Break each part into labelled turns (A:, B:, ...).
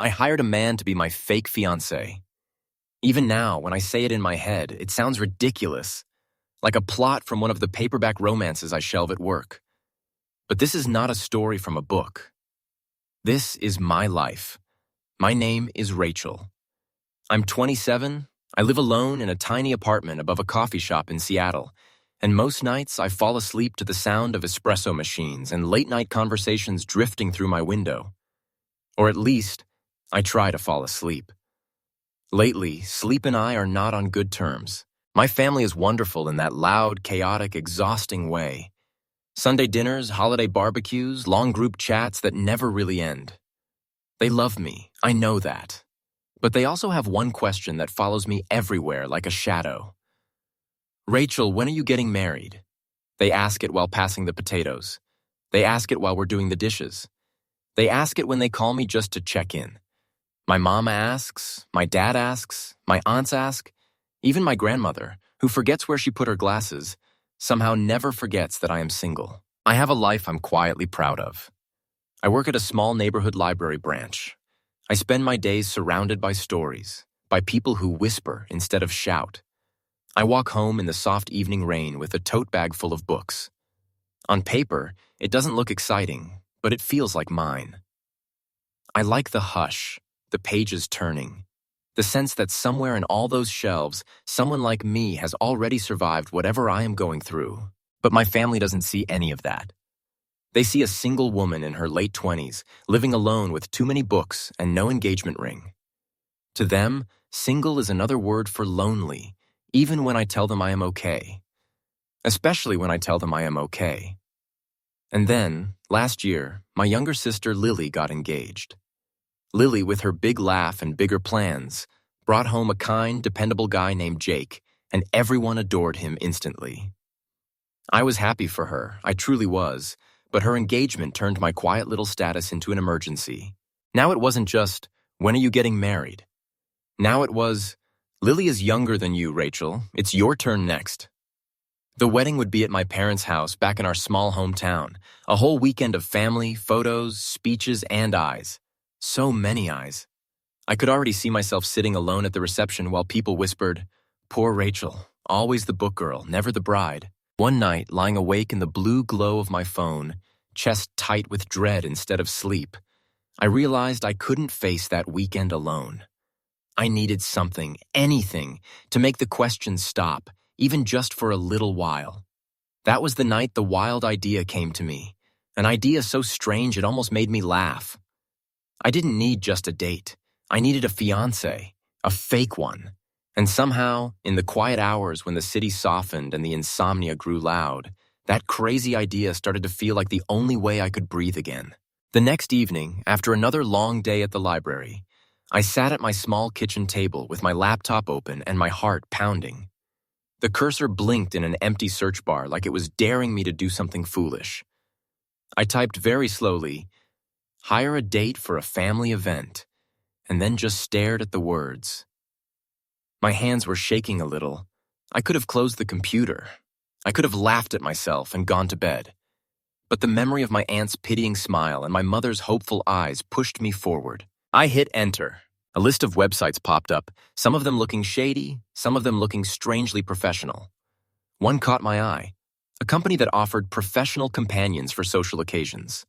A: I hired a man to be my fake fiancé. Even now, when I say it in my head, it sounds ridiculous, like a plot from one of the paperback romances I shelve at work. But this is not a story from a book. This is my life. My name is Rachel. I'm 27. I live alone in a tiny apartment above a coffee shop in Seattle, and most nights I fall asleep to the sound of espresso machines and late-night conversations drifting through my window. Or at least, I try to fall asleep. Lately, sleep and I are not on good terms. My family is wonderful in that loud, chaotic, exhausting way. Sunday dinners, holiday barbecues, long group chats that never really end. They love me, I know that. But they also have one question that follows me everywhere like a shadow. Rachel, when are you getting married? They ask it while passing the potatoes. They ask it while we're doing the dishes. They ask it when they call me just to check in. My mom asks, my dad asks, my aunts ask, even my grandmother, who forgets where she put her glasses, somehow never forgets that I am single. I have a life I'm quietly proud of. I work at a small neighborhood library branch. I spend my days surrounded by stories, by people who whisper instead of shout. I walk home in the soft evening rain with a tote bag full of books. On paper, it doesn't look exciting, but it feels like mine. I like the hush, the pages turning, the sense that somewhere in all those shelves, someone like me has already survived whatever I am going through. But my family doesn't see any of that. They see a single woman in her late 20s, living alone with too many books and no engagement ring. To them, single is another word for lonely, even when I tell them I am okay. Especially when I tell them I am okay. And then, last year, my younger sister Lily got engaged. Lily, with her big laugh and bigger plans, brought home a kind, dependable guy named Jake, and everyone adored him instantly. I was happy for her, I truly was, but her engagement turned my quiet little status into an emergency. Now it wasn't just, when are you getting married? Now it was, Lily is younger than you, Rachel. It's your turn next. The wedding would be at my parents' house back in our small hometown, a whole weekend of family, photos, speeches, and eyes. So many eyes. I could already see myself sitting alone at the reception while people whispered, "Poor Rachel, always the book girl, never the bride." One night, lying awake in the blue glow of my phone, chest tight with dread instead of sleep, I realized I couldn't face that weekend alone. I needed something, anything, to make the questions stop, even just for a little while. That was the night the wild idea came to me, an idea so strange it almost made me laugh. I didn't need just a date. I needed a fiancé, a fake one. And somehow, in the quiet hours when the city softened and the insomnia grew loud, that crazy idea started to feel like the only way I could breathe again. The next evening, after another long day at the library, I sat at my small kitchen table with my laptop open and my heart pounding. The cursor blinked in an empty search bar like it was daring me to do something foolish. I typed very slowly, "Hire a date for a family event," and then just stared at the words. My hands were shaking a little. I could have closed the computer. I could have laughed at myself and gone to bed. But the memory of my aunt's pitying smile and my mother's hopeful eyes pushed me forward. I hit enter. A list of websites popped up, some of them looking shady, some of them looking strangely professional. One caught my eye, a company that offered professional companions for social occasions.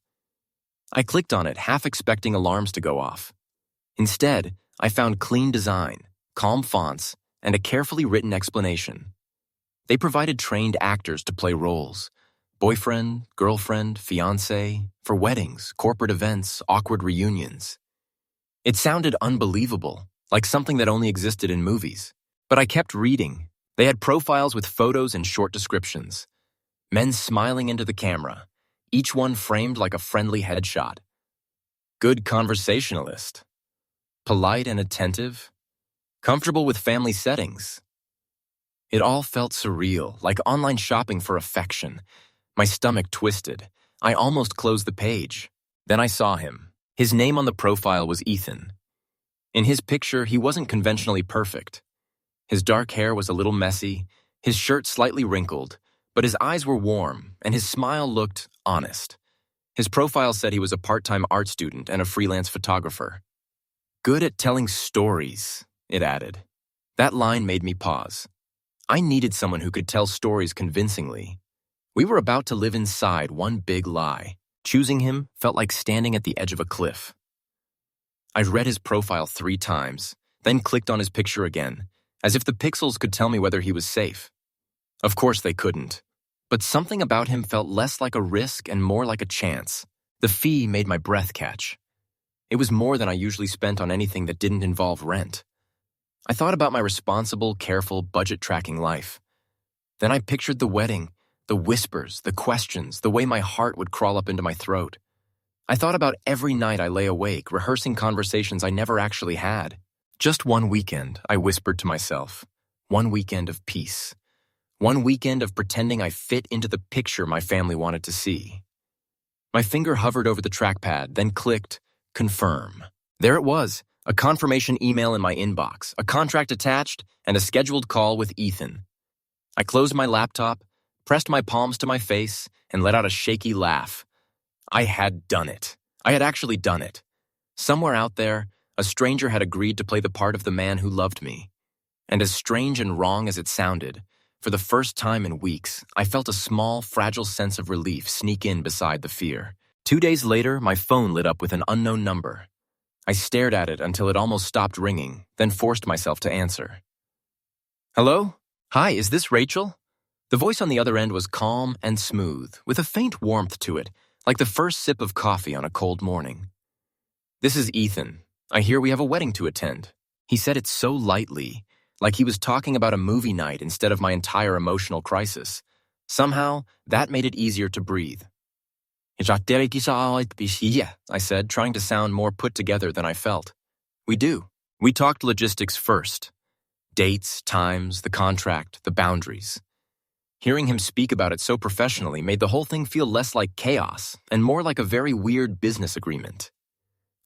A: I clicked on it, half expecting alarms to go off. Instead, I found clean design, calm fonts, and a carefully written explanation. They provided trained actors to play roles: boyfriend, girlfriend, fiancé, for weddings, corporate events, awkward reunions. It sounded unbelievable, like something that only existed in movies. But I kept reading. They had profiles with photos and short descriptions. Men smiling into the camera, each one framed like a friendly headshot. Good conversationalist. Polite and attentive. Comfortable with family settings. It all felt surreal, like online shopping for affection. My stomach twisted. I almost closed the page. Then I saw him. His name on the profile was Ethan. In his picture, he wasn't conventionally perfect. His dark hair was a little messy, his shirt slightly wrinkled, but his eyes were warm, and his smile looked honest. His profile said he was a part-time art student and a freelance photographer. good at telling stories, it added. That line made me pause. I needed someone who could tell stories convincingly. We were about to live inside one big lie. Choosing him felt like standing at the edge of a cliff. I read his profile 3 times, then clicked on his picture again, as if the pixels could tell me whether he was safe. Of course they couldn't. But something about him felt less like a risk and more like a chance. The fee made my breath catch. It was more than I usually spent on anything that didn't involve rent. I thought about my responsible, careful, budget-tracking life. Then I pictured the wedding, the whispers, the questions, the way my heart would crawl up into my throat. I thought about every night I lay awake, rehearsing conversations I never actually had. Just one weekend, I whispered to myself. One weekend of peace. One weekend of pretending I fit into the picture my family wanted to see. My finger hovered over the trackpad, then clicked, confirm. There it was, a confirmation email in my inbox, a contract attached, and a scheduled call with Ethan. I closed my laptop, pressed my palms to my face, and let out a shaky laugh. I had done it. I had actually done it. Somewhere out there, a stranger had agreed to play the part of the man who loved me. And as strange and wrong as it sounded, for the first time in weeks, I felt a small, fragile sense of relief sneak in beside the fear. 2 days later, my phone lit up with an unknown number. I stared at it until it almost stopped ringing, then forced myself to answer. Hello? Hi, is this Rachel? The voice on the other end was calm and smooth, with a faint warmth to it, like the first sip of coffee on a cold morning. This is Ethan. I hear we have a wedding to attend. He said it so lightly, like he was talking about a movie night instead of my entire emotional crisis. Somehow, that made it easier to breathe. Yeah, I said, trying to sound more put together than I felt. We do. We talked logistics first. Dates, times, the contract, the boundaries. Hearing him speak about it so professionally made the whole thing feel less like chaos and more like a very weird business agreement.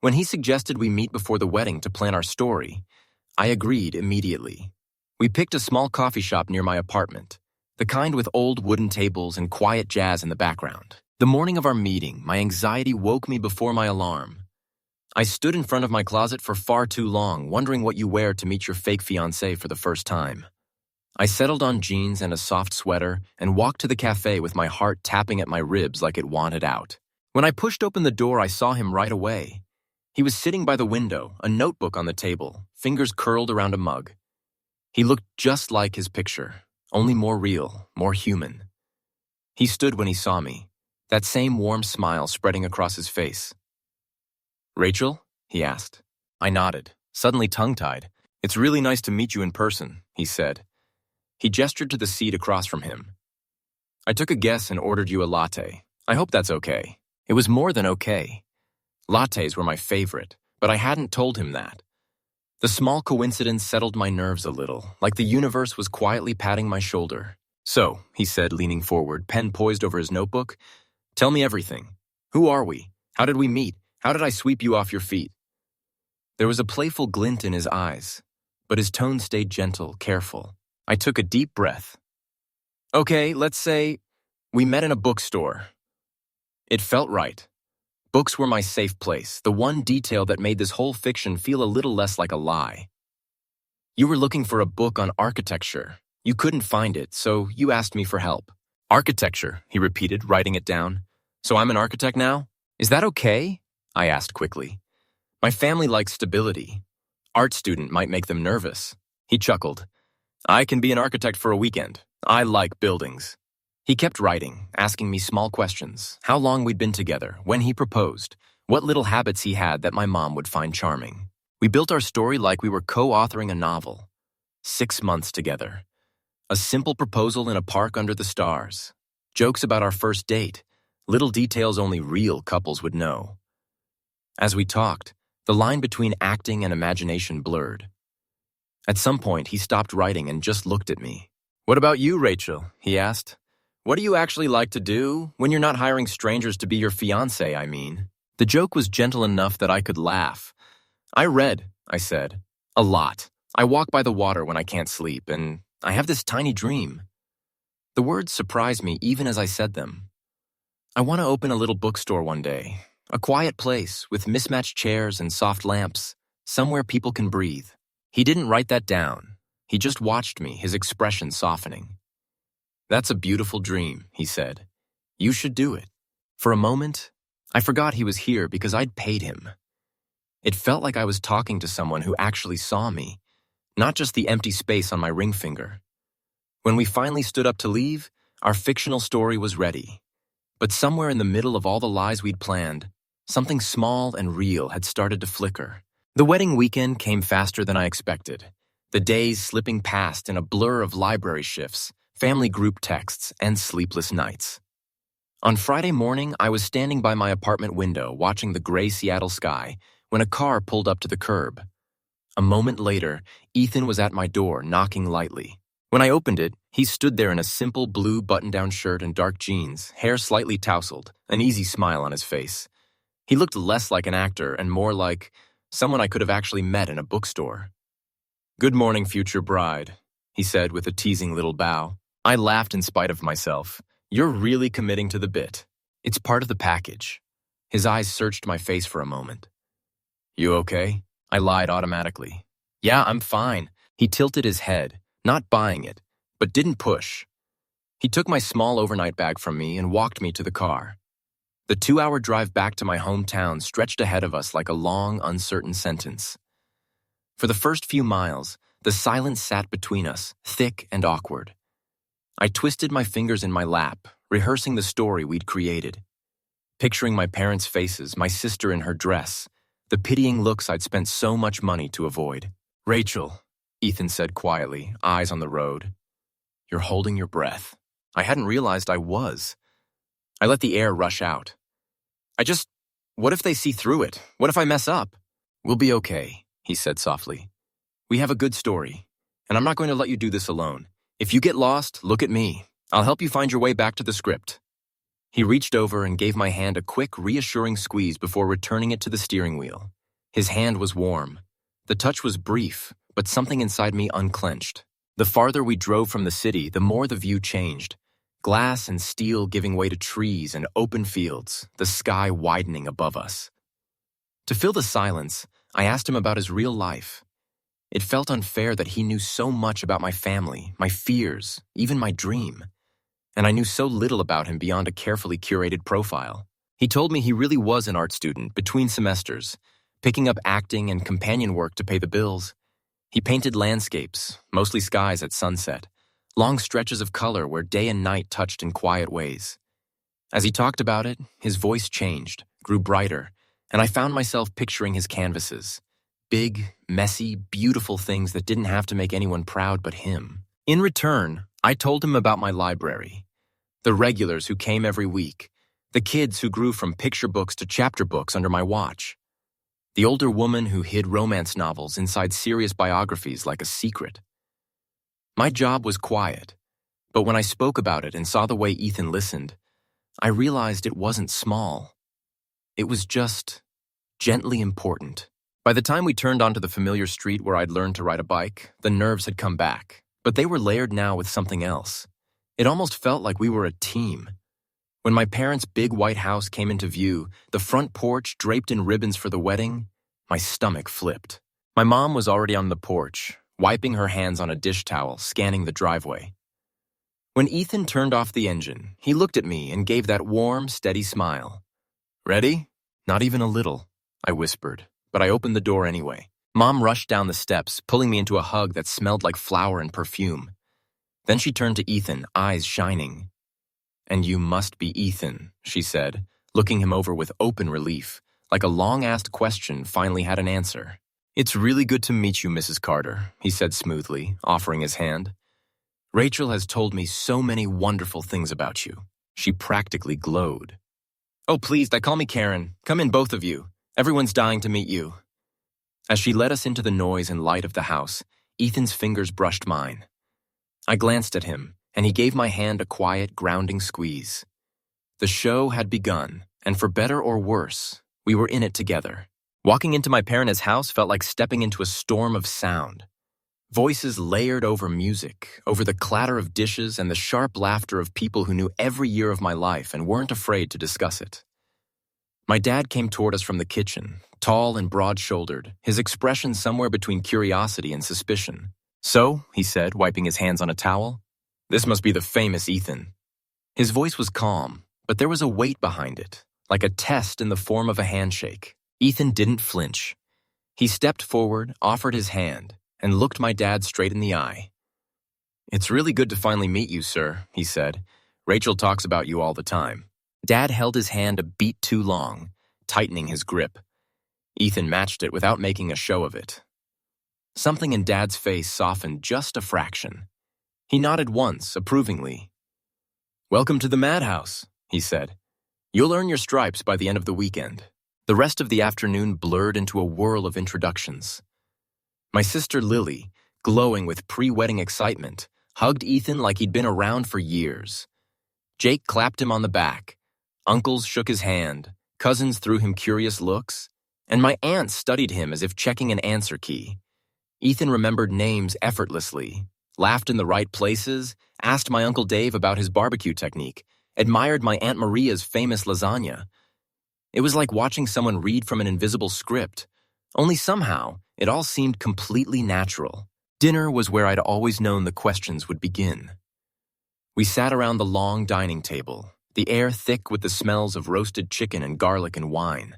A: When he suggested we meet before the wedding to plan our story, I agreed immediately. We picked a small coffee shop near my apartment, the kind with old wooden tables and quiet jazz in the background. The morning of our meeting, my anxiety woke me before my alarm. I stood in front of my closet for far too long, wondering what you wear to meet your fake fiancé for the first time. I settled on jeans and a soft sweater and walked to the cafe with my heart tapping at my ribs like it wanted out. When I pushed open the door, I saw him right away. He was sitting by the window, a notebook on the table, fingers curled around a mug. He looked just like his picture, only more real, more human. He stood when he saw me, that same warm smile spreading across his face. Rachel? He asked. I nodded, suddenly tongue-tied. It's really nice to meet you in person, he said. He gestured to the seat across from him. I took a guess and ordered you a latte. I hope that's okay. It was more than okay. Lattes were my favorite, but I hadn't told him that. The small coincidence settled my nerves a little, like the universe was quietly patting my shoulder. So, he said, leaning forward, pen poised over his notebook, tell me everything. Who are we? How did we meet? How did I sweep you off your feet? There was a playful glint in his eyes, but his tone stayed gentle, careful. I took a deep breath. Okay, let's say we met in a bookstore. It felt right. Books were my safe place, the one detail that made this whole fiction feel a little less like a lie. You were looking for a book on architecture. You couldn't find it, so you asked me for help. Architecture, he repeated, writing it down. So I'm an architect now? Is that okay? I asked quickly. My family likes stability. Art student might make them nervous. He chuckled. I can be an architect for a weekend. I like buildings. He kept writing, asking me small questions, how long we'd been together, when he proposed, what little habits he had that my mom would find charming. We built our story like we were co-authoring a novel. 6 months together. A simple proposal in a park under the stars. Jokes about our first date. Little details only real couples would know. As we talked, the line between acting and imagination blurred. At some point, he stopped writing and just looked at me. What about you, Rachel? He asked. What do you actually like to do when you're not hiring strangers to be your fiancé, I mean? The joke was gentle enough that I could laugh. I read, I said. A lot. I walk by the water when I can't sleep, and I have this tiny dream. The words surprised me even as I said them. I want to open a little bookstore one day. A quiet place with mismatched chairs and soft lamps. somewhere people can breathe. He didn't write that down. He just watched me, his expression softening. That's a beautiful dream, he said. You should do it. For a moment, I forgot he was here because I'd paid him. It felt like I was talking to someone who actually saw me, not just the empty space on my ring finger. When we finally stood up to leave, our fictional story was ready. But somewhere in the middle of all the lies we'd planned, something small and real had started to flicker. The wedding weekend came faster than I expected, the days slipping past in a blur of library shifts, family group texts, and sleepless nights. On Friday morning, I was standing by my apartment window watching the gray Seattle sky when a car pulled up to the curb. A moment later, Ethan was at my door, knocking lightly. When I opened it, he stood there in a simple blue button-down shirt and dark jeans, hair slightly tousled, an easy smile on his face. He looked less like an actor and more like someone I could have actually met in a bookstore. "Good morning, future bride," he said with a teasing little bow. I laughed in spite of myself. "You're really committing to the bit. It's part of the package." His eyes searched my face for a moment. "You okay?" I lied automatically. "Yeah, I'm fine." He tilted his head, not buying it, but didn't push. He took my small overnight bag from me and walked me to the car. The 2-hour drive back to my hometown stretched ahead of us like a long, uncertain sentence. For the first few miles, the silence sat between us, thick and awkward. I twisted my fingers in my lap, rehearsing the story we'd created. Picturing my parents' faces, my sister in her dress, the pitying looks I'd spent so much money to avoid. "Rachel," Ethan said quietly, eyes on the road. "You're holding your breath." I hadn't realized I was. I let the air rush out. What if they see through it? What if I mess up? "We'll be okay," he said softly. "We have a good story, and I'm not going to let you do this alone. If you get lost, look at me. I'll help you find your way back to the script." He reached over and gave my hand a quick, reassuring squeeze before returning it to the steering wheel. His hand was warm. The touch was brief, but something inside me unclenched. The farther we drove from the city, the more the view changed. Glass and steel giving way to trees and open fields, the sky widening above us. To fill the silence, I asked him about his real life. It felt unfair that he knew so much about my family, my fears, even my dream. And I knew so little about him beyond a carefully curated profile. He told me he really was an art student between semesters, picking up acting and companion work to pay the bills. He painted landscapes, mostly skies at sunset, long stretches of color where day and night touched in quiet ways. As he talked about it, his voice changed, grew brighter, and I found myself picturing his canvases. Big, messy, beautiful things that didn't have to make anyone proud but him. In return, I told him about my library. The regulars who came every week. The kids who grew from picture books to chapter books under my watch. The older woman who hid romance novels inside serious biographies like a secret. My job was quiet, but when I spoke about it and saw the way Ethan listened, I realized it wasn't small. It was just gently important. By the time we turned onto the familiar street where I'd learned to ride a bike, the nerves had come back, but they were layered now with something else. It almost felt like we were a team. When my parents' big white house came into view, the front porch draped in ribbons for the wedding, my stomach flipped. My mom was already on the porch, wiping her hands on a dish towel, scanning the driveway. When Ethan turned off the engine, he looked at me and gave that warm, steady smile. "Ready?" "Not even a little," I whispered, but I opened the door anyway. Mom rushed down the steps, pulling me into a hug that smelled like flour and perfume. Then she turned to Ethan, eyes shining. "And you must be Ethan," she said, looking him over with open relief, like a long-asked question finally had an answer. "It's really good to meet you, Mrs. Carter," he said smoothly, offering his hand. "Rachel has told me so many wonderful things about you." She practically glowed. "Oh, please, call me Karen. Come in, both of you. Everyone's dying to meet you." As she led us into the noise and light of the house, Ethan's fingers brushed mine. I glanced at him, and he gave my hand a quiet, grounding squeeze. The show had begun, and for better or worse, we were in it together. Walking into my parents' house felt like stepping into a storm of sound. Voices layered over music, over the clatter of dishes and the sharp laughter of people who knew every year of my life and weren't afraid to discuss it. My dad came toward us from the kitchen, tall and broad-shouldered, his expression somewhere between curiosity and suspicion. "So," he said, wiping his hands on a towel, "this must be the famous Ethan." His voice was calm, but there was a weight behind it, like a test in the form of a handshake. Ethan didn't flinch. He stepped forward, offered his hand, and looked my dad straight in the eye. "It's really good to finally meet you, sir," he said. "Rachel talks about you all the time." Dad held his hand a beat too long, tightening his grip. Ethan matched it without making a show of it. Something in Dad's face softened just a fraction. He nodded once, approvingly. "Welcome to the madhouse," he said. "You'll earn your stripes by the end of the weekend." The rest of the afternoon blurred into a whirl of introductions. My sister Lily, glowing with pre-wedding excitement, hugged Ethan like he'd been around for years. Jake clapped him on the back. Uncles shook his hand. Cousins threw him curious looks. And my aunt studied him as if checking an answer key. Ethan remembered names effortlessly, laughed in the right places, asked my Uncle Dave about his barbecue technique, admired my Aunt Maria's famous lasagna. It was like watching someone read from an invisible script, only somehow it all seemed completely natural. Dinner was where I'd always known the questions would begin. We sat around the long dining table, the air thick with the smells of roasted chicken and garlic and wine.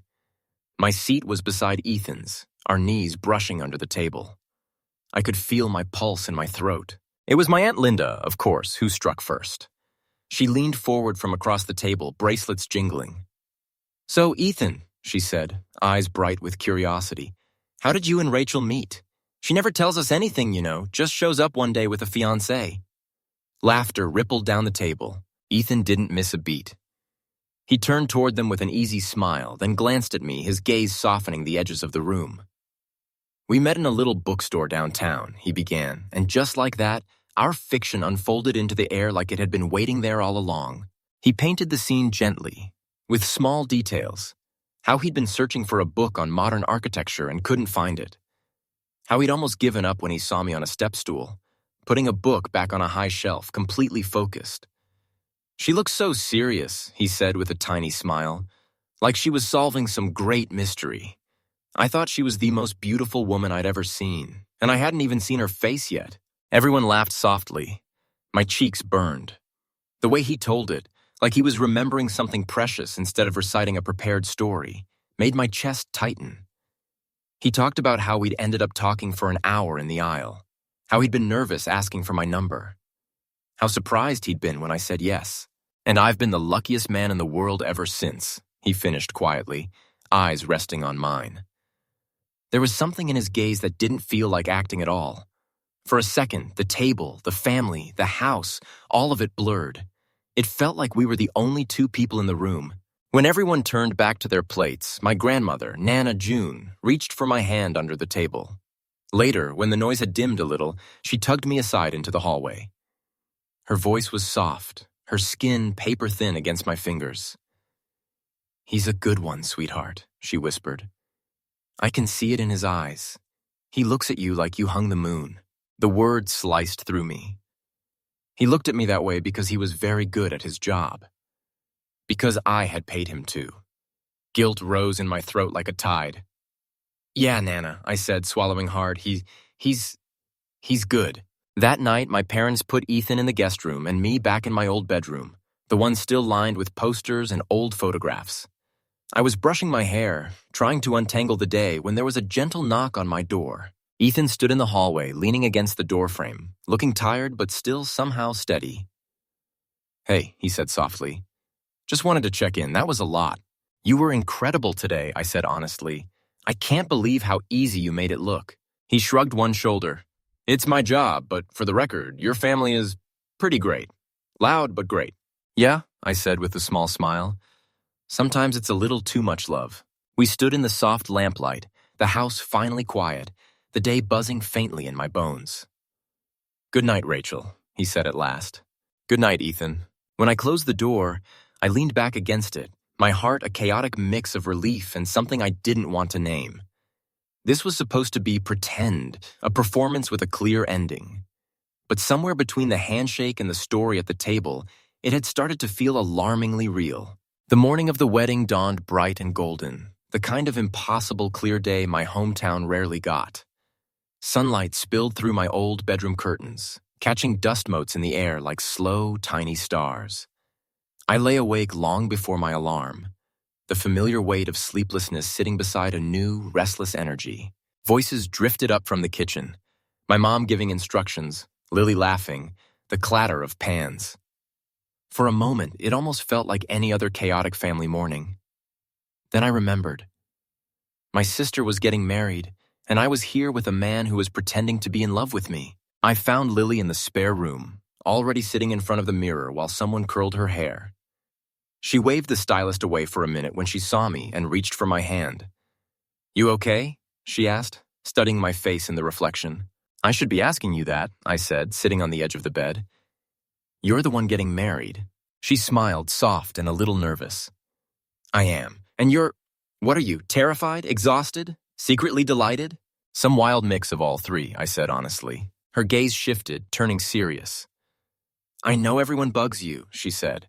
A: My seat was beside Ethan's, our knees brushing under the table. I could feel my pulse in my throat. It was my Aunt Linda, of course, who struck first. She leaned forward from across the table, bracelets jingling. "So, Ethan," she said, eyes bright with curiosity, "how did you and Rachel meet? She never tells us anything, just shows up one day with a fiancé." Laughter rippled down the table. Ethan didn't miss a beat. He turned toward them with an easy smile, then glanced at me, his gaze softening the edges of the room. "We met in a little bookstore downtown," he began, and just like that, our fiction unfolded into the air like it had been waiting there all along. He painted the scene gently, with small details. How he'd been searching for a book on modern architecture and couldn't find it. How he'd almost given up when he saw me on a step stool, putting a book back on a high shelf, completely focused. "She looks so serious," he said with a tiny smile, like she was solving some great mystery. I thought she was the most beautiful woman I'd ever seen, and I hadn't even seen her face yet. Everyone laughed softly. My cheeks burned. The way he told it, like he was remembering something precious instead of reciting a prepared story, made my chest tighten. He talked about how we'd ended up talking for an hour in the aisle, how he'd been nervous asking for my number, how surprised he'd been when I said yes. "And I've been the luckiest man in the world ever since," he finished quietly, eyes resting on mine. There was something in his gaze that didn't feel like acting at all. For a second, the table, the family, the house, all of it blurred. It felt like we were the only two people in the room. When everyone turned back to their plates, my grandmother, Nana June, reached for my hand under the table. Later, when the noise had dimmed a little, she tugged me aside into the hallway. Her voice was soft, her skin paper-thin against my fingers. "He's a good one, sweetheart," she whispered. "I can see it in his eyes. He looks at you like you hung the moon." The word sliced through me. He looked at me that way because he was very good at his job. Because I had paid him to. Guilt rose in my throat like a tide. "Yeah, Nana," I said, swallowing hard. He's good." That night, my parents put Ethan in the guest room and me back in my old bedroom, the one still lined with posters and old photographs. I was brushing my hair, trying to untangle the day, when there was a gentle knock on my door. Ethan stood in the hallway, leaning against the doorframe, looking tired but still somehow steady. "Hey," he said softly. "Just wanted to check in. That was a lot." "You were incredible today," I said honestly. "I can't believe how easy you made it look." He shrugged one shoulder. "It's my job, but for the record, your family is pretty great. Loud, but great." "Yeah," I said with a small smile. "Sometimes it's a little too much love." We stood in the soft lamplight, the house finally quiet, the day buzzing faintly in my bones. "Good night, Rachel," he said at last. "Good night, Ethan." When I closed the door, I leaned back against it, my heart a chaotic mix of relief and something I didn't want to name. This was supposed to be pretend, a performance with a clear ending. But somewhere between the handshake and the story at the table, it had started to feel alarmingly real. The morning of the wedding dawned bright and golden, the kind of impossible clear day my hometown rarely got. Sunlight spilled through my old bedroom curtains, catching dust motes in the air like slow, tiny stars. I lay awake long before my alarm, the familiar weight of sleeplessness sitting beside a new, restless energy. Voices drifted up from the kitchen, my mom giving instructions, Lily laughing, the clatter of pans. For a moment, it almost felt like any other chaotic family morning. Then I remembered. My sister was getting married, and I was here with a man who was pretending to be in love with me. I found Lily in the spare room, already sitting in front of the mirror while someone curled her hair. She waved the stylist away for a minute when she saw me and reached for my hand. "You okay?" she asked, studying my face in the reflection. "I should be asking you that," I said, sitting on the edge of the bed. "You're the one getting married." She smiled, soft and a little nervous. "I am. And what are you, terrified, exhausted, secretly delighted?" "Some wild mix of all three," I said honestly. Her gaze shifted, turning serious. "I know everyone bugs you," she said.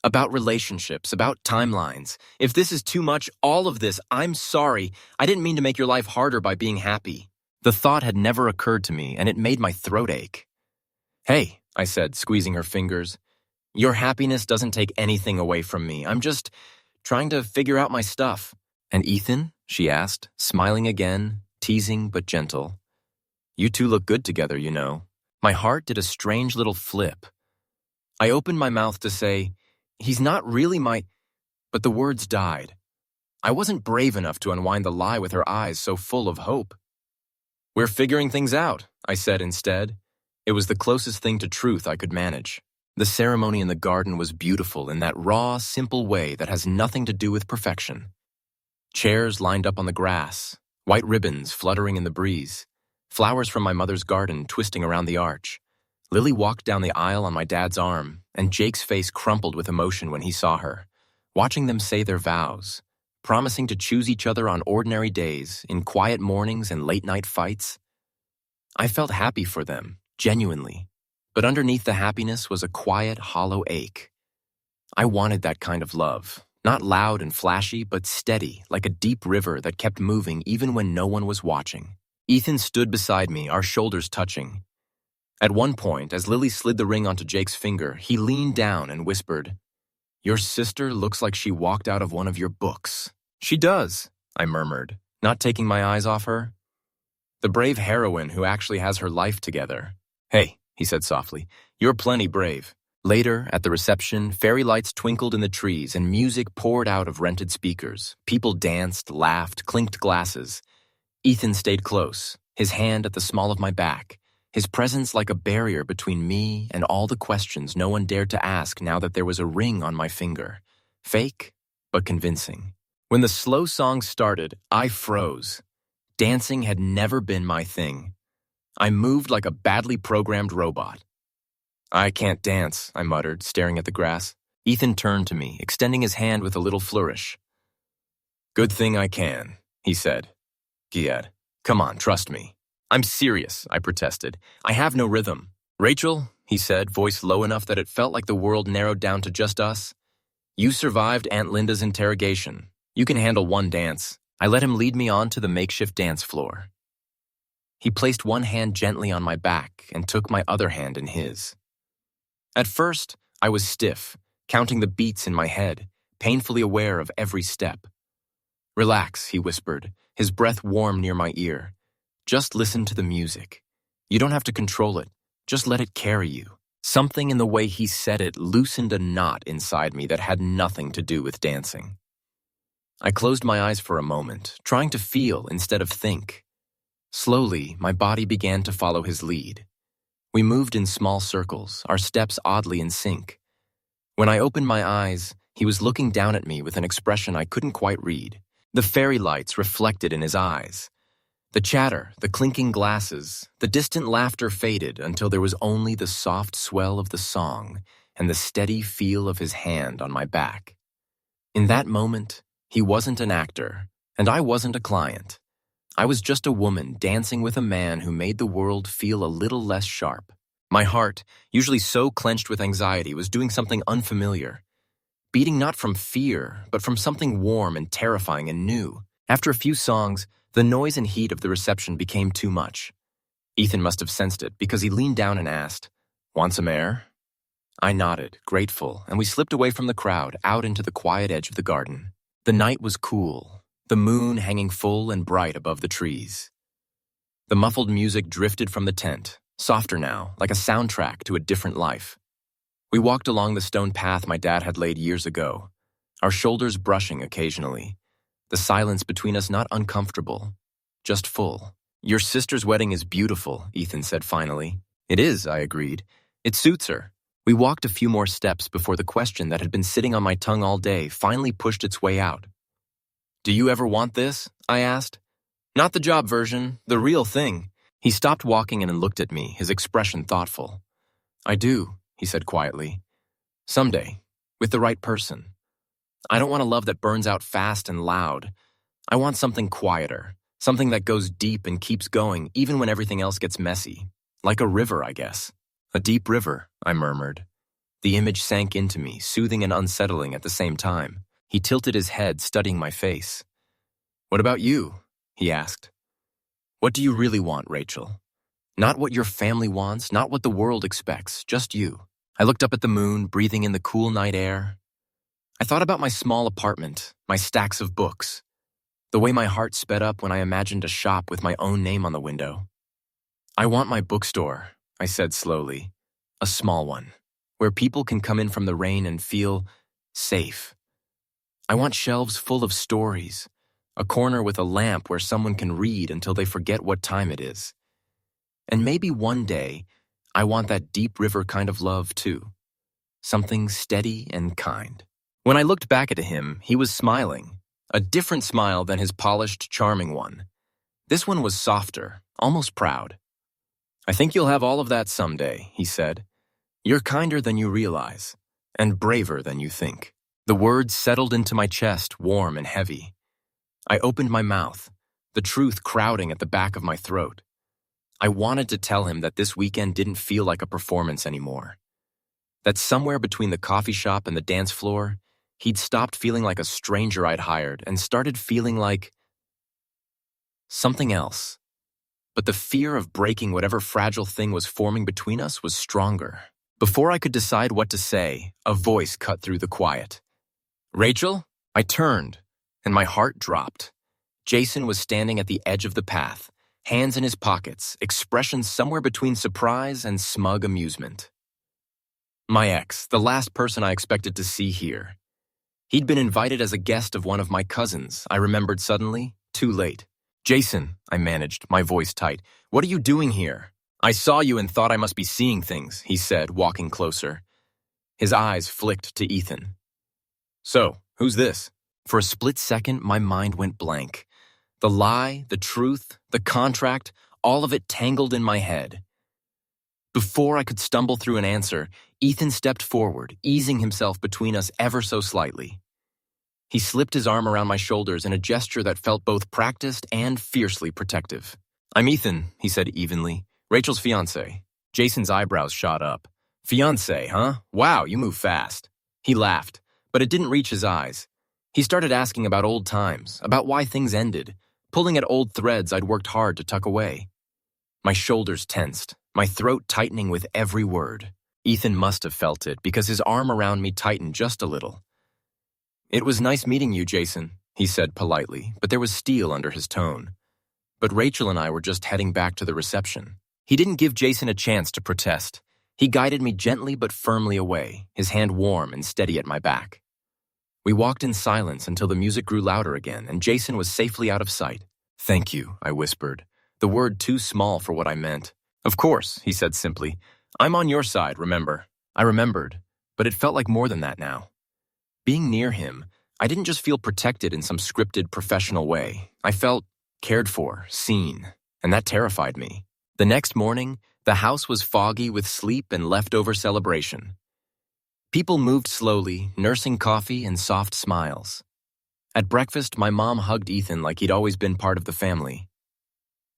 A: "About relationships, about timelines. If this is too much, all of this, I'm sorry. I didn't mean to make your life harder by being happy." The thought had never occurred to me, and it made my throat ache. "Hey," I said, squeezing her fingers. "Your happiness doesn't take anything away from me. I'm just trying to figure out my stuff." "And Ethan?" she asked, smiling again, teasing but gentle. "You two look good together, you know." My heart did a strange little flip. I opened my mouth to say, "He's not really my—" but the words died. I wasn't brave enough to unwind the lie with her eyes so full of hope. "We're figuring things out," I said instead. It was the closest thing to truth I could manage. The ceremony in the garden was beautiful in that raw, simple way that has nothing to do with perfection. Chairs lined up on the grass, white ribbons fluttering in the breeze, flowers from my mother's garden twisting around the arch. Lily walked down the aisle on my dad's arm, and Jake's face crumpled with emotion when he saw her, watching them say their vows, promising to choose each other on ordinary days, in quiet mornings and late-night fights. I felt happy for them, genuinely, but underneath the happiness was a quiet, hollow ache. I wanted that kind of love, not loud and flashy, but steady, like a deep river that kept moving even when no one was watching. Ethan stood beside me, our shoulders touching. At one point, as Lily slid the ring onto Jake's finger, he leaned down and whispered, "Your sister looks like she walked out of one of your books." "She does," I murmured, not taking my eyes off her. "The brave heroine who actually has her life together." "Hey," he said softly, "you're plenty brave." Later, at the reception, fairy lights twinkled in the trees and music poured out of rented speakers. People danced, laughed, clinked glasses. Ethan stayed close, his hand at the small of my back, his presence like a barrier between me and all the questions no one dared to ask now that there was a ring on my finger. Fake, but convincing. When the slow song started, I froze. Dancing had never been my thing. I moved like a badly programmed robot. "I can't dance," I muttered, staring at the grass. Ethan turned to me, extending his hand with a little flourish. "Good thing I can," he said. "Giad, come on, trust me." "I'm serious," I protested. "I have no rhythm." "Rachel," he said, voice low enough that it felt like the world narrowed down to just us. "You survived Aunt Linda's interrogation. You can handle one dance." I let him lead me on to the makeshift dance floor. He placed one hand gently on my back and took my other hand in his. At first, I was stiff, counting the beats in my head, painfully aware of every step. "Relax," he whispered, his breath warm near my ear. "Just listen to the music. You don't have to control it. Just let it carry you." Something in the way he said it loosened a knot inside me that had nothing to do with dancing. I closed my eyes for a moment, trying to feel instead of think. Slowly, my body began to follow his lead. We moved in small circles, our steps oddly in sync. When I opened my eyes, he was looking down at me with an expression I couldn't quite read. The fairy lights reflected in his eyes. The chatter, the clinking glasses, the distant laughter faded until there was only the soft swell of the song and the steady feel of his hand on my back. In that moment, he wasn't an actor, and I wasn't a client. I was just a woman dancing with a man who made the world feel a little less sharp. My heart, usually so clenched with anxiety, was doing something unfamiliar. beating not from fear, but from something warm and terrifying and new. After a few songs, the noise and heat of the reception became too much. Ethan must have sensed it because he leaned down and asked, "Want some air?" I nodded, grateful, and we slipped away from the crowd out into the quiet edge of the garden. The night was cool, the moon hanging full and bright above the trees. The muffled music drifted from the tent, softer now, like a soundtrack to a different life. We walked along the stone path my dad had laid years ago, our shoulders brushing occasionally, the silence between us not uncomfortable, just full. "Your sister's wedding is beautiful," Ethan said finally. "It is," I agreed. "It suits her." We walked a few more steps before the question that had been sitting on my tongue all day finally pushed its way out. "Do you ever want this?" I asked. "Not the job version, the real thing." He stopped walking and looked at me, his expression thoughtful. "I do," he said quietly. "Someday, with the right person. I don't want a love that burns out fast and loud. I want something quieter, something that goes deep and keeps going even when everything else gets messy. Like a river, I guess." "A deep river," I murmured. The image sank into me, soothing and unsettling at the same time. He tilted his head, studying my face. "What about you?" he asked. "What do you really want, Rachel? Not what your family wants, not what the world expects, just you." I looked up at the moon, breathing in the cool night air. I thought about my small apartment, my stacks of books, the way my heart sped up when I imagined a shop with my own name on the window. "I want my bookstore," I said slowly. "A small one, where people can come in from the rain and feel safe. I want shelves full of stories, a corner with a lamp where someone can read until they forget what time it is. And maybe one day, I want that deep river kind of love too. Something steady and kind." When I looked back at him, he was smiling, a different smile than his polished, charming one. This one was softer, almost proud. "I think you'll have all of that someday," he said. "You're kinder than you realize, and braver than you think." The words settled into my chest, warm and heavy. I opened my mouth, the truth crowding at the back of my throat. I wanted to tell him that this weekend didn't feel like a performance anymore. That somewhere between the coffee shop and the dance floor, he'd stopped feeling like a stranger I'd hired and started feeling like something else. But the fear of breaking whatever fragile thing was forming between us was stronger. Before I could decide what to say, a voice cut through the quiet. "Rachel?" I turned, and my heart dropped. Jason was standing at the edge of the path, hands in his pockets, expression somewhere between surprise and smug amusement. My ex, the last person I expected to see here. He'd been invited as a guest of one of my cousins, I remembered suddenly, too late. "Jason," I managed, my voice tight, "what are you doing here?" "I saw you and thought I must be seeing things," he said, walking closer. His eyes flicked to Ethan. "So, who's this?" For a split second, my mind went blank. The lie, the truth, the contract, all of it tangled in my head. Before I could stumble through an answer, Ethan stepped forward, easing himself between us ever so slightly. He slipped his arm around my shoulders in a gesture that felt both practiced and fiercely protective. "I'm Ethan," he said evenly. "Rachel's fiancé." Jason's eyebrows shot up. "Fiancé, huh? Wow, you move fast." He laughed, but it didn't reach his eyes. He started asking about old times, about why things ended, pulling at old threads I'd worked hard to tuck away. My shoulders tensed, my throat tightening with every word. Ethan must have felt it because his arm around me tightened just a little. "It was nice meeting you, Jason," he said politely, but there was steel under his tone. But Rachel and I were just heading back to the reception. He didn't give Jason a chance to protest. He guided me gently but firmly away, his hand warm and steady at my back. We walked in silence until the music grew louder again and Jason was safely out of sight. "Thank you," I whispered, the word too small for what I meant. "Of course," he said simply. "I'm on your side, remember." I remembered, but it felt like more than that now. Being near him, I didn't just feel protected in some scripted professional way. I felt cared for, seen, and that terrified me. The next morning, the house was foggy with sleep and leftover celebration. People moved slowly, nursing coffee and soft smiles. At breakfast, my mom hugged Ethan like he'd always been part of the family.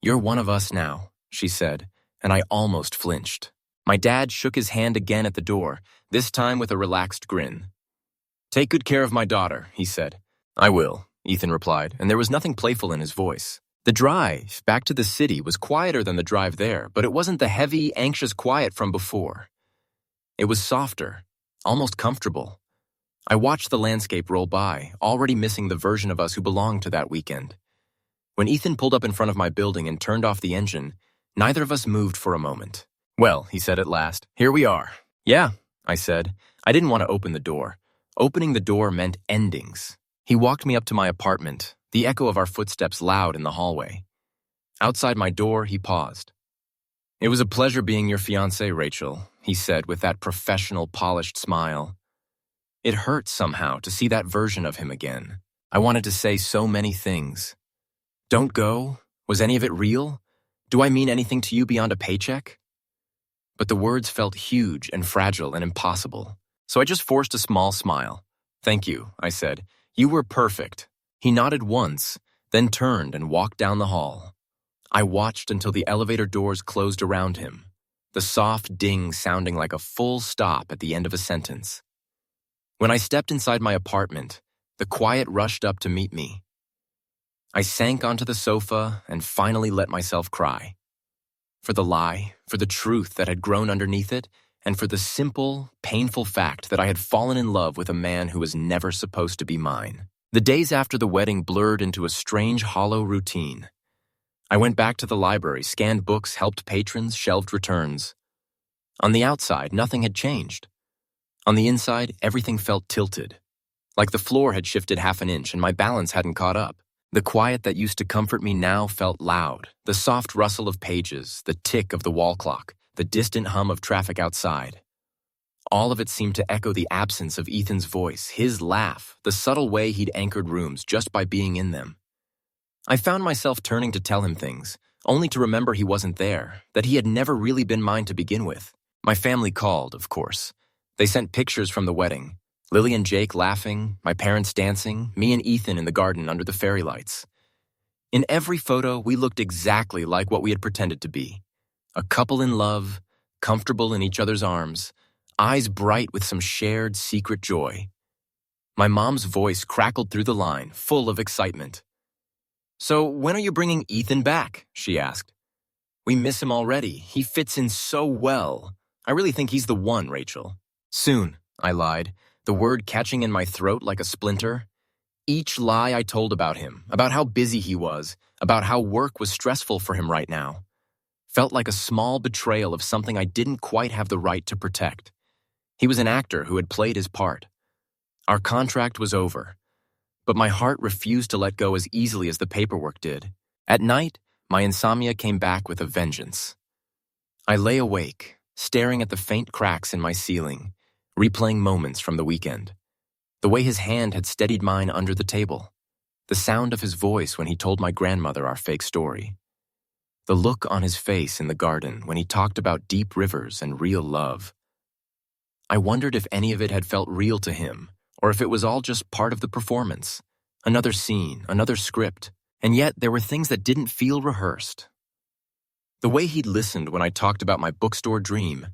A: "You're one of us now," she said, and I almost flinched. My dad shook his hand again at the door, this time with a relaxed grin. Take good care of my daughter, he said. I will, Ethan replied, and there was nothing playful in his voice. The drive back to the city was quieter than the drive there, but it wasn't the heavy, anxious quiet from before. It was softer, almost comfortable. I watched the landscape roll by, already missing the version of us who belonged to that weekend. When Ethan pulled up in front of my building and turned off the engine, neither of us moved for a moment. Well, he said at last, here we are. Yeah, I said. I didn't want to open the door. Opening the door meant endings. He walked me up to my apartment, the echo of our footsteps loud in the hallway. Outside my door, he paused. It was a pleasure being your fiancé, Rachel, he said with that professional, polished smile. It hurt somehow to see that version of him again. I wanted to say so many things. Don't go? Was any of it real? Do I mean anything to you beyond a paycheck? But the words felt huge and fragile and impossible, so I just forced a small smile. Thank you, I said. You were perfect. He nodded once, then turned and walked down the hall. I watched until the elevator doors closed around him, the soft ding sounding like a full stop at the end of a sentence. When I stepped inside my apartment, the quiet rushed up to meet me. I sank onto the sofa and finally let myself cry. For the lie, for the truth that had grown underneath it, and for the simple, painful fact that I had fallen in love with a man who was never supposed to be mine. The days after the wedding blurred into a strange, hollow routine. I went back to the library, scanned books, helped patrons, shelved returns. On the outside, nothing had changed. On the inside, everything felt tilted, like the floor had shifted half an inch and my balance hadn't caught up. The quiet that used to comfort me now felt loud, the soft rustle of pages, the tick of the wall clock, the distant hum of traffic outside. All of it seemed to echo the absence of Ethan's voice, his laugh, the subtle way he'd anchored rooms just by being in them. I found myself turning to tell him things, only to remember he wasn't there, that he had never really been mine to begin with. My family called, of course. They sent pictures from the wedding. Lily and Jake laughing, my parents dancing, me and Ethan in the garden under the fairy lights. In every photo, we looked exactly like what we had pretended to be. A couple in love, comfortable in each other's arms, eyes bright with some shared secret joy. My mom's voice crackled through the line, full of excitement. So when are you bringing Ethan back? She asked. We miss him already. He fits in so well. I really think he's the one, Rachel. Soon, I lied, the word catching in my throat like a splinter. Each lie I told about him, about how busy he was, about how work was stressful for him right now, felt like a small betrayal of something I didn't quite have the right to protect. He was an actor who had played his part. Our contract was over, but my heart refused to let go as easily as the paperwork did. At night, my insomnia came back with a vengeance. I lay awake, staring at the faint cracks in my ceiling, replaying moments from the weekend. The way his hand had steadied mine under the table. The sound of his voice when he told my grandmother our fake story. The look on his face in the garden when he talked about deep rivers and real love. I wondered if any of it had felt real to him, or if it was all just part of the performance. Another scene, another script, and yet there were things that didn't feel rehearsed. The way he'd listened when I talked about my bookstore dream.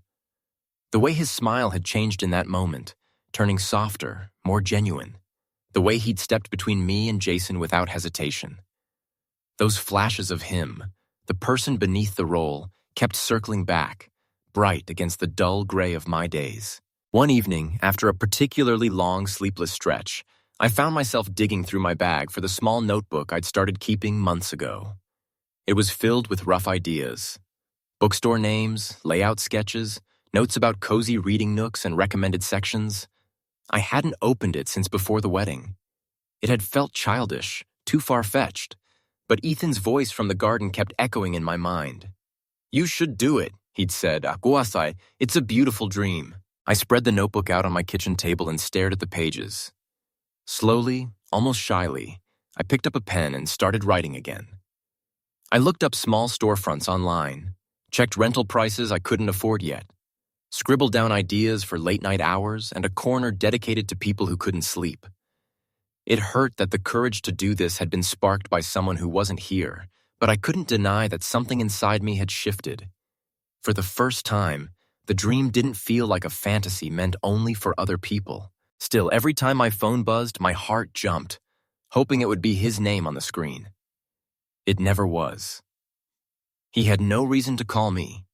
A: The way his smile had changed in that moment, turning softer, more genuine. The way he'd stepped between me and Jason without hesitation. Those flashes of him, the person beneath the role, kept circling back, bright against the dull gray of my days. One evening, after a particularly long, sleepless stretch, I found myself digging through my bag for the small notebook I'd started keeping months ago. It was filled with rough ideas. Bookstore names, layout sketches, notes about cozy reading nooks and recommended sections. I hadn't opened it since before the wedding. It had felt childish, too far-fetched, but Ethan's voice from the garden kept echoing in my mind. You should do it, he'd said. Akuasai, it's a beautiful dream. I spread the notebook out on my kitchen table and stared at the pages. Slowly, almost shyly, I picked up a pen and started writing again. I looked up small storefronts online, checked rental prices I couldn't afford yet, scribbled down ideas for late-night hours and a corner dedicated to people who couldn't sleep. It hurt that the courage to do this had been sparked by someone who wasn't here, but I couldn't deny that something inside me had shifted. For the first time, the dream didn't feel like a fantasy meant only for other people. Still, every time my phone buzzed, my heart jumped, hoping it would be his name on the screen. It never was. He had no reason to call me.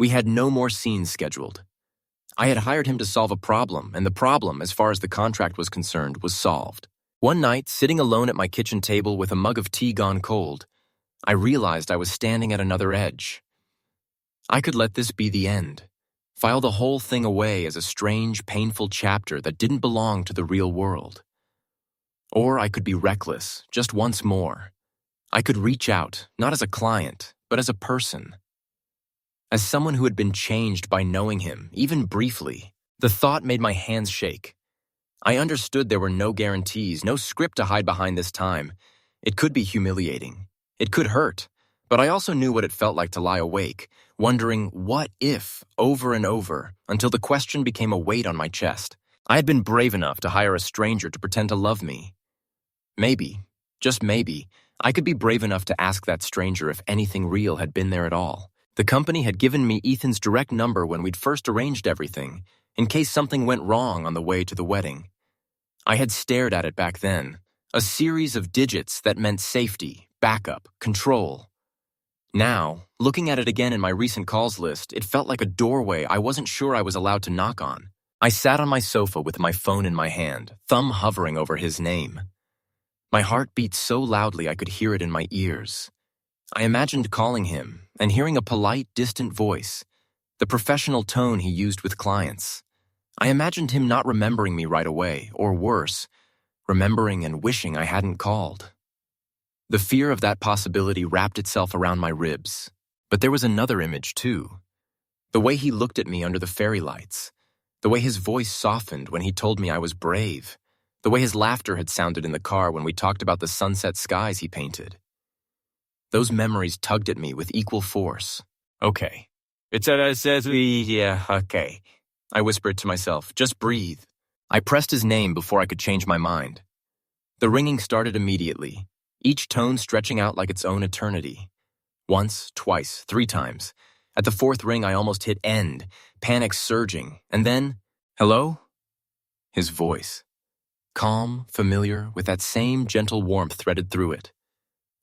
A: We had no more scenes scheduled. I had hired him to solve a problem, and the problem, as far as the contract was concerned, was solved. One night, sitting alone at my kitchen table with a mug of tea gone cold, I realized I was standing at another edge. I could let this be the end, file the whole thing away as a strange, painful chapter that didn't belong to the real world. Or I could be reckless, just once more. I could reach out, not as a client, but as a person. As someone who had been changed by knowing him, even briefly. The thought made my hands shake. I understood there were no guarantees, no script to hide behind this time. It could be humiliating. It could hurt. But I also knew what it felt like to lie awake, wondering what if, over and over, until the question became a weight on my chest. I had been brave enough to hire a stranger to pretend to love me. Maybe, just maybe, I could be brave enough to ask that stranger if anything real had been there at all. The company had given me Ethan's direct number when we'd first arranged everything, in case something went wrong on the way to the wedding. I had stared at it back then, a series of digits that meant safety, backup, control. Now, looking at it again in my recent calls list, it felt like a doorway I wasn't sure I was allowed to knock on. I sat on my sofa with my phone in my hand, thumb hovering over his name. My heart beat so loudly I could hear it in my ears. I imagined calling him and hearing a polite, distant voice, the professional tone he used with clients. I imagined him not remembering me right away, or worse, remembering and wishing I hadn't called. The fear of that possibility wrapped itself around my ribs. But there was another image, too. The way he looked at me under the fairy lights. The way his voice softened when he told me I was brave. The way his laughter had sounded in the car when we talked about the sunset skies he painted. Those memories tugged at me with equal force. Okay. Okay. I whispered to myself, just breathe. I pressed his name before I could change my mind. The ringing started immediately, each tone stretching out like its own eternity. Once, twice, 3 times. At the 4th ring, I almost hit end, panic surging, and then, hello? His voice. Calm, familiar, with that same gentle warmth threaded through it.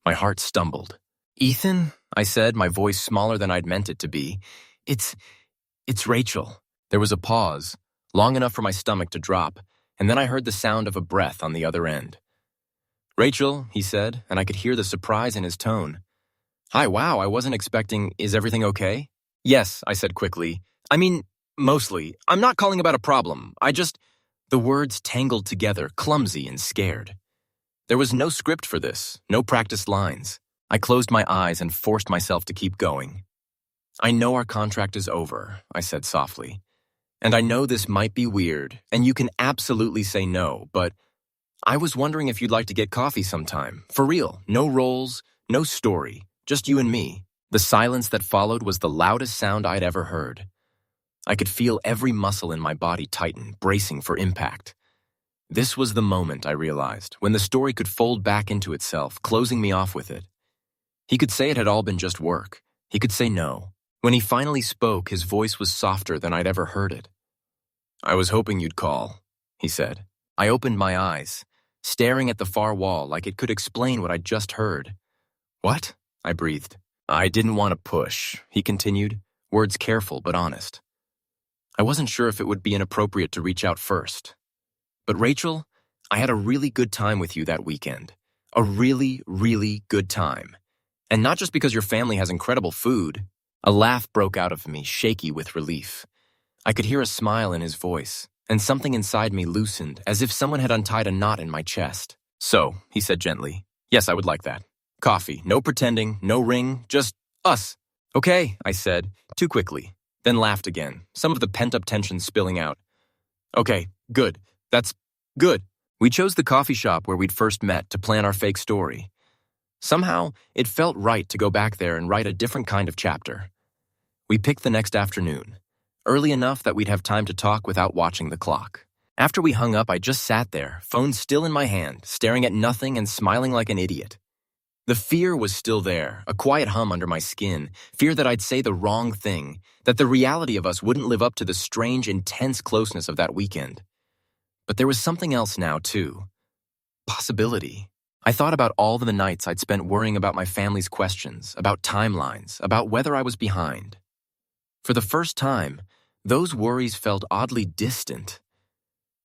A: My heart stumbled. Ethan, I said, my voice smaller than I'd meant it to be. It's Rachel. There was a pause, long enough for my stomach to drop, and then I heard the sound of a breath on the other end. Rachel, he said, and I could hear the surprise in his tone. Hi, wow, I wasn't expecting, is everything okay? Yes, I said quickly. I mean, mostly. I'm not calling about a problem. The words tangled together, clumsy and scared. There was no script for this, no practiced lines. I closed my eyes and forced myself to keep going. I know our contract is over, I said softly. And I know this might be weird, and you can absolutely say no, but I was wondering if you'd like to get coffee sometime. For real, no roles, no story, just you and me. The silence that followed was the loudest sound I'd ever heard. I could feel every muscle in my body tighten, bracing for impact. This was the moment, I realized, when the story could fold back into itself, closing me off with it. He could say it had all been just work. He could say no. When he finally spoke, his voice was softer than I'd ever heard it. I was hoping you'd call, he said. I opened my eyes, staring at the far wall like it could explain what I'd just heard. What? I breathed. I didn't want to push, he continued, words careful but honest. I wasn't sure if it would be inappropriate to reach out first. But Rachel, I had a really good time with you that weekend. A really, really good time. And not just because your family has incredible food. A laugh broke out of me, shaky with relief. I could hear a smile in his voice, and something inside me loosened, as if someone had untied a knot in my chest. So, he said gently, yes, I would like that. Coffee, no pretending, no ring, just us. Okay, I said, too quickly, then laughed again, some of the pent-up tension spilling out. Okay, good. That's good. We chose the coffee shop where we'd first met to plan our fake story. Somehow, it felt right to go back there and write a different kind of chapter. We picked the next afternoon, early enough that we'd have time to talk without watching the clock. After we hung up, I just sat there, phone still in my hand, staring at nothing and smiling like an idiot. The fear was still there, a quiet hum under my skin, fear that I'd say the wrong thing, that the reality of us wouldn't live up to the strange, intense closeness of that weekend. But there was something else now, too. Possibility. I thought about all the nights I'd spent worrying about my family's questions, about timelines, about whether I was behind. For the first time, those worries felt oddly distant.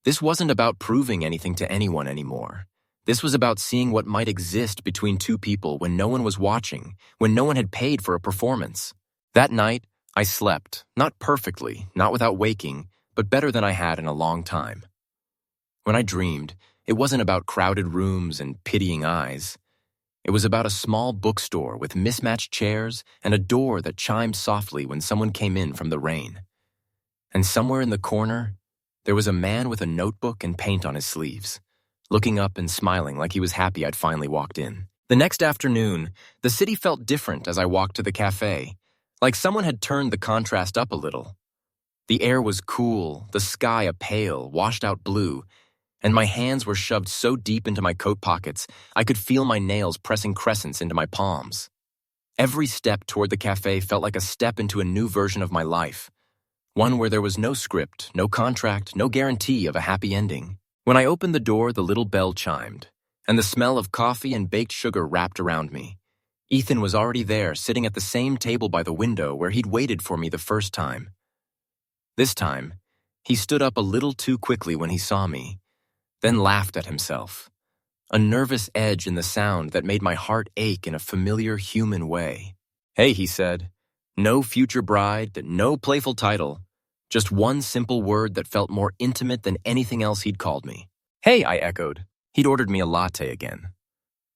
A: This wasn't about proving anything to anyone anymore. This was about seeing what might exist between two people when no one was watching, when no one had paid for a performance. That night, I slept, not perfectly, not without waking, but better than I had in a long time. When I dreamed, it wasn't about crowded rooms and pitying eyes. It was about a small bookstore with mismatched chairs and a door that chimed softly when someone came in from the rain. And somewhere in the corner, there was a man with a notebook and paint on his sleeves, looking up and smiling like he was happy I'd finally walked in. The next afternoon, the city felt different as I walked to the cafe, like someone had turned the contrast up a little. The air was cool, the sky a pale, washed-out blue, and my hands were shoved so deep into my coat pockets I could feel my nails pressing crescents into my palms. Every step toward the cafe felt like a step into a new version of my life, one where there was no script, no contract, no guarantee of a happy ending. When I opened the door, the little bell chimed, and the smell of coffee and baked sugar wrapped around me. Ethan was already there, sitting at the same table by the window where he'd waited for me the first time. This time, he stood up a little too quickly when he saw me, then laughed at himself, a nervous edge in the sound that made my heart ache in a familiar human way. "Hey," he said. No future bride, no playful title, just one simple word that felt more intimate than anything else he'd called me. "Hey," I echoed. He'd ordered me a latte again.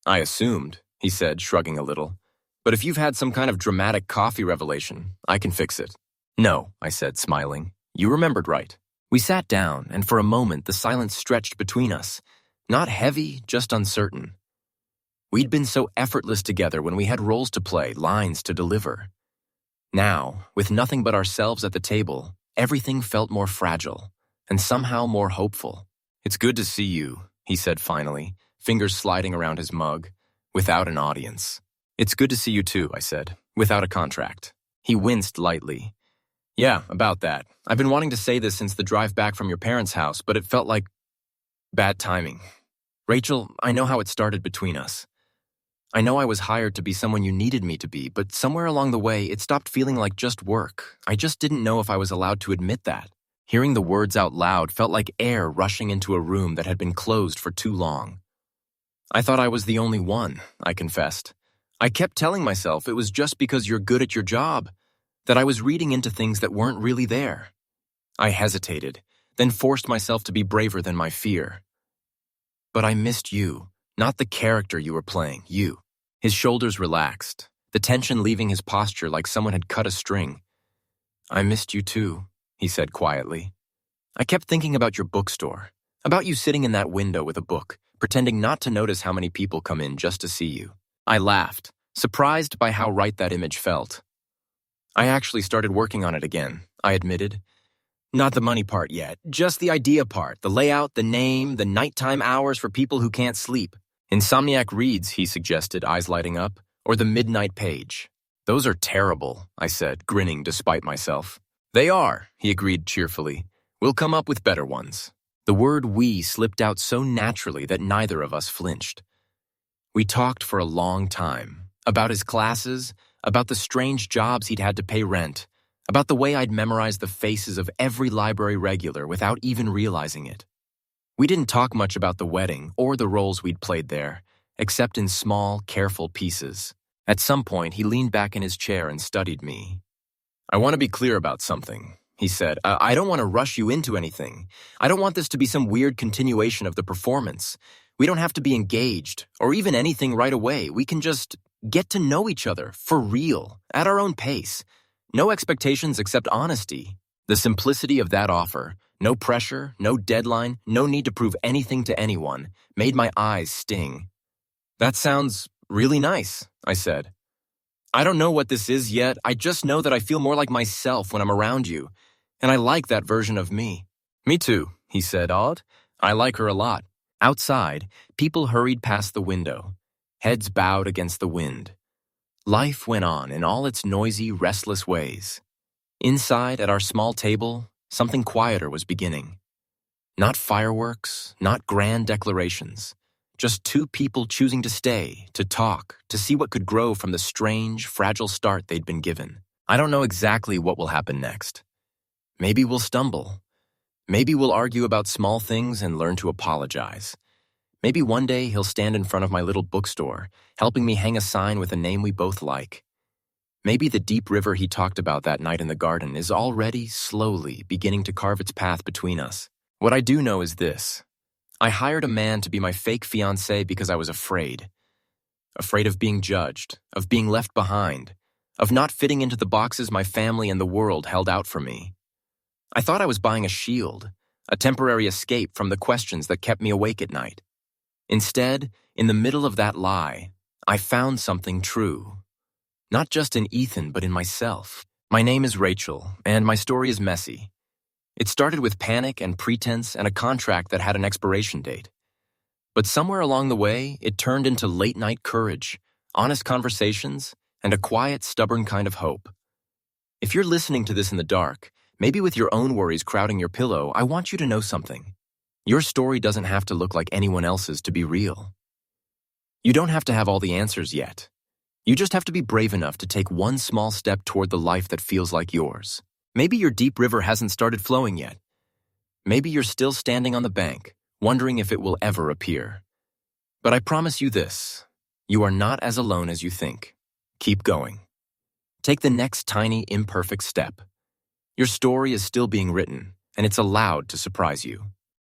A: "I assumed," he said, shrugging a little. "But if you've had some kind of dramatic coffee revelation, I can fix it." "No," I said, smiling. "You remembered right." We sat down, and for a moment the silence stretched between us. Not heavy, just uncertain. We'd been so effortless together when we had roles to play, lines to deliver. Now, with nothing but ourselves at the table, everything felt more fragile, and somehow more hopeful. "It's good to see you," he said finally, fingers sliding around his mug, without an audience. "It's good to see you too," I said, without a contract. He winced lightly. "Yeah, about that. I've been wanting to say this since the drive back from your parents' house, but it felt like bad timing. Rachel, I know how it started between us. I know I was hired to be someone you needed me to be, but somewhere along the way, it stopped feeling like just work. I just didn't know if I was allowed to admit that." Hearing the words out loud felt like air rushing into a room that had been closed for too long. "I thought I was the only one," I confessed. "I kept telling myself it was just because you're good at your job, that I was reading into things that weren't really there." I hesitated, then forced myself to be braver than my fear. "But I missed you, not the character you were playing, you." His shoulders relaxed, the tension leaving his posture like someone had cut a string. "I missed you too," he said quietly. "I kept thinking about your bookstore, about you sitting in that window with a book, pretending not to notice how many people come in just to see you." I laughed, surprised by how right that image felt. "I actually started working on it again," I admitted. "Not the money part yet, just the idea part, the layout, the name, the nighttime hours for people who can't sleep. Insomniac reads," he suggested, eyes lighting up, "or the midnight page." "Those are terrible," I said, grinning despite myself. "They are," he agreed cheerfully. "We'll come up with better ones." The word "we" slipped out so naturally that neither of us flinched. We talked for a long time, about his classes, about the strange jobs he'd had to pay rent, about the way I'd memorized the faces of every library regular without even realizing it. We didn't talk much about the wedding or the roles we'd played there, except in small, careful pieces. At some point, he leaned back in his chair and studied me. "I want to be clear about something," he said. I don't want to rush you into anything. I don't want this to be some weird continuation of the performance. We don't have to be engaged, or even anything right away. We can just get to know each other, for real, at our own pace. No expectations except honesty." The simplicity of that offer, no pressure, no deadline, no need to prove anything to anyone, made my eyes sting. "That sounds really nice," I said. "I don't know what this is yet. I just know that I feel more like myself when I'm around you, and I like that version of me." "Me too," he said, "Odd. I like her a lot." Outside, people hurried past the window, heads bowed against the wind. Life went on in all its noisy, restless ways. Inside, at our small table, something quieter was beginning. Not fireworks, not grand declarations. Just two people choosing to stay, to talk, to see what could grow from the strange, fragile start they'd been given. I don't know exactly what will happen next. Maybe we'll stumble. Maybe we'll argue about small things and learn to apologize. Maybe one day he'll stand in front of my little bookstore, helping me hang a sign with a name we both like. Maybe the deep river he talked about that night in the garden is already, slowly, beginning to carve its path between us. What I do know is this. I hired a man to be my fake fiancé because I was afraid. Afraid of being judged, of being left behind, of not fitting into the boxes my family and the world held out for me. I thought I was buying a shield, a temporary escape from the questions that kept me awake at night. Instead, in the middle of that lie, I found something true. Not just in Ethan, but in myself. My name is Rachel, and my story is messy. It started with panic and pretense and a contract that had an expiration date. But somewhere along the way, it turned into late-night courage, honest conversations, and a quiet, stubborn kind of hope. If you're listening to this in the dark, maybe with your own worries crowding your pillow, I want you to know something. Your story doesn't have to look like anyone else's to be real. You don't have to have all the answers yet. You just have to be brave enough to take one small step toward the life that feels like yours. Maybe your deep river hasn't started flowing yet. Maybe you're still standing on the bank, wondering if it will ever appear. But I promise you this, you are not as alone as you think. Keep going. Take the next tiny, imperfect step. Your story is still being written, and it's allowed to surprise you.